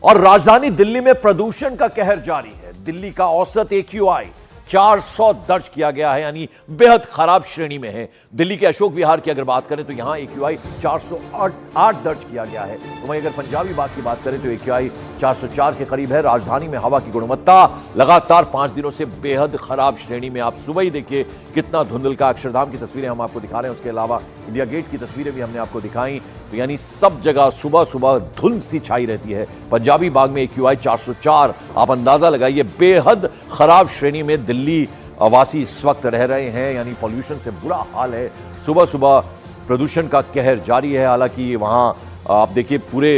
और राजधानी दिल्ली में प्रदूषण का कहर जारी है। दिल्ली का औसत AQI 400 दर्ज किया गया है, यानी बेहद खराब श्रेणी में है। दिल्ली के अशोक विहार की अगर बात करें तो यहां AQI 408 दर्ज किया गया है। तो वहीं अगर पंजाबी बाग की बात करें तो AQI 404 के करीब है। राजधानी में हवा की गुणवत्ता लगातार 5 दिनों से बेहद खराब श्रेणी में। आप सुबह ही देखिए कितना धुंधल का। अक्षरधाम की तस्वीरें हम आपको दिखा रहे हैं, उसके अलावा इंडिया गेट की तस्वीरें भी हमने आपको दिखाई। तो यानी सब जगह सुबह सुबह धुंध सी छाई रहती है। पंजाबी बाग में AQI 404, आप अंदाजा लगाइए बेहद खराब श्रेणी में दिल्ली वासी इस वक्त रह रहे हैं, यानी पॉल्यूशन से बुरा हाल है। सुबह सुबह प्रदूषण का कहर जारी है। हालांकि वहां आप देखिए पूरे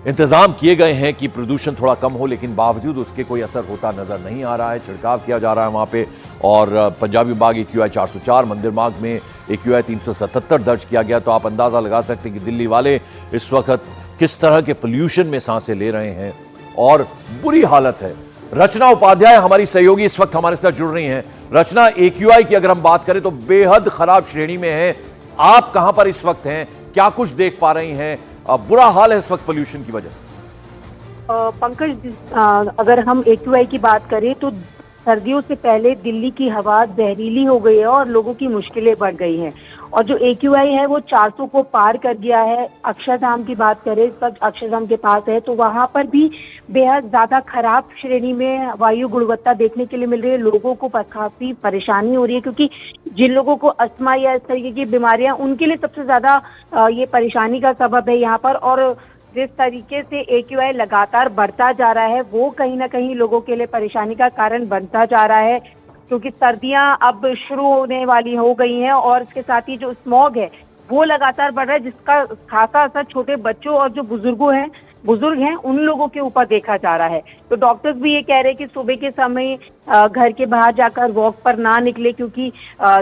इंतजाम किए गए हैं कि प्रदूषण थोड़ा कम हो, लेकिन बावजूद उसके कोई असर होता नजर नहीं आ रहा है। छिड़काव किया जा रहा है वहां पे। और पंजाबी बाग AQI 404, मंदिर मार्ग में AQI 377 दर्ज किया गया। तो आप अंदाजा लगा सकते हैं कि दिल्ली वाले इस वक्त किस तरह के पोल्यूशन में सांसें ले रहे हैं और बुरी हालत है। रचना उपाध्याय हमारी सहयोगी इस वक्त हमारे साथ जुड़ रही हैं। रचना, AQI की अगर हम बात करें तो बेहद खराब श्रेणी में है। आप कहां पर इस वक्त हैं, क्या कुछ देख पा रही हैं? बुरा हाल है इस वक्त पोल्यूशन की वजह से। पंकज, अगर हम AQI की बात करें तो सर्दियों से पहले दिल्ली की हवा जहरीली हो गई है और लोगों की मुश्किलें बढ़ गई हैं। और जो AQI है वो 400 को पार कर गया है। अक्षरधाम की बात करें, सब अक्षरधाम के पास है, तो वहां पर भी बेहद ज्यादा खराब श्रेणी में वायु गुणवत्ता देखने के लिए मिल रही है। लोगों को काफी परेशानी हो रही है, क्योंकि जिन लोगों को अस्थमा या इस तरीके की बीमारियां, उनके लिए सबसे ज्यादा ये परेशानी का सबब है यहाँ पर। और जिस तरीके से AQI लगातार बढ़ता जा रहा है वो कहीं ना कहीं लोगों के लिए परेशानी का कारण बनता जा रहा है, क्योंकि सर्दियां अब शुरू होने वाली हो गई हैं और इसके साथ ही जो स्मॉग है वो लगातार बढ़ रहा है, जिसका खासा असर छोटे बच्चों और जो बुजुर्ग हैं उन लोगों के ऊपर देखा जा रहा है। तो डॉक्टर्स भी ये कह रहे हैं कि सुबह के समय घर के बाहर जाकर वॉक पर ना निकले, क्योंकि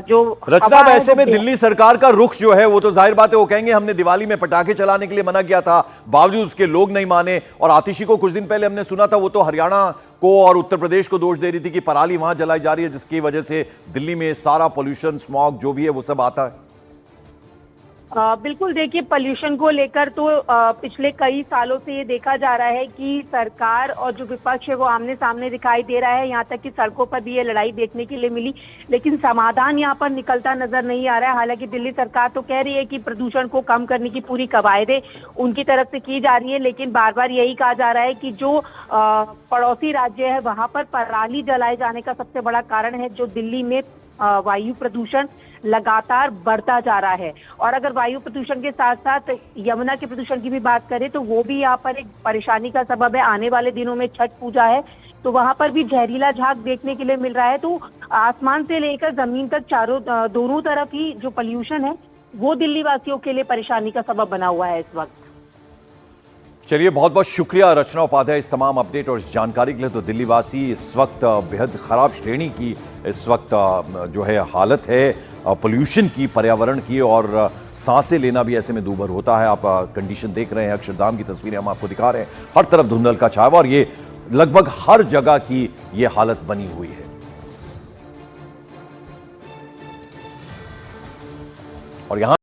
जो रचना, वैसे में दिल्ली सरकार का रुख जो है वो तो जाहिर बात है, वो कहेंगे हमने दिवाली में पटाखे चलाने के लिए मना किया था, बावजूद उसके लोग नहीं माने। और आतिशी को कुछ दिन पहले हमने सुना था, वो तो हरियाणा को और उत्तर प्रदेश को दोष दे रही थी कि पराली वहां जलाई जा रही है, जिसकी वजह से दिल्ली में सारा पॉल्यूशन, स्मॉग जो भी है वो सब आता है। बिल्कुल, देखिए पोल्यूशन को लेकर तो पिछले कई सालों से ये देखा जा रहा है कि सरकार और जो विपक्ष है वो आमने सामने दिखाई दे रहा है। यहाँ तक कि सड़कों पर भी ये लड़ाई देखने के लिए मिली, लेकिन समाधान यहाँ पर निकलता नजर नहीं आ रहा है। हालांकि दिल्ली सरकार तो कह रही है कि प्रदूषण को कम करने की पूरी कवायदें उनकी तरफ से की जा रही है, लेकिन बार बार यही कहा जा रहा है कि जो पड़ोसी राज्य है वहां पर पराली जलाए जाने का सबसे बड़ा कारण है, जो दिल्ली में वायु प्रदूषण लगातार बढ़ता जा रहा है। और अगर वायु प्रदूषण के साथ साथ यमुना के प्रदूषण की भी बात करें तो वो भी यहाँ पर एक परेशानी का सबब है। आने वाले दिनों में छठ पूजा है, तो वहां पर भी जहरीला झाग देखने के लिए मिल रहा है। तो आसमान से लेकर जमीन तक दोनों तरफ ही जो पोल्यूशन है वो दिल्ली वासियों के लिए परेशानी का सबब बना हुआ है इस वक्त। चलिए, बहुत बहुत शुक्रिया रचना उपाध्याय इस तमाम अपडेट और इस जानकारी के लिए। तो दिल्ली वासी इस वक्त बेहद खराब श्रेणी की इस वक्त जो है हालत है पोल्यूशन की, पर्यावरण की, और सांसें लेना भी ऐसे में दूभर होता है। आप कंडीशन देख रहे हैं, अक्षरधाम की तस्वीरें हम आपको दिखा रहे हैं, हर तरफ धुंधल का छाया और ये लगभग हर जगह की ये हालत बनी हुई है। और यहां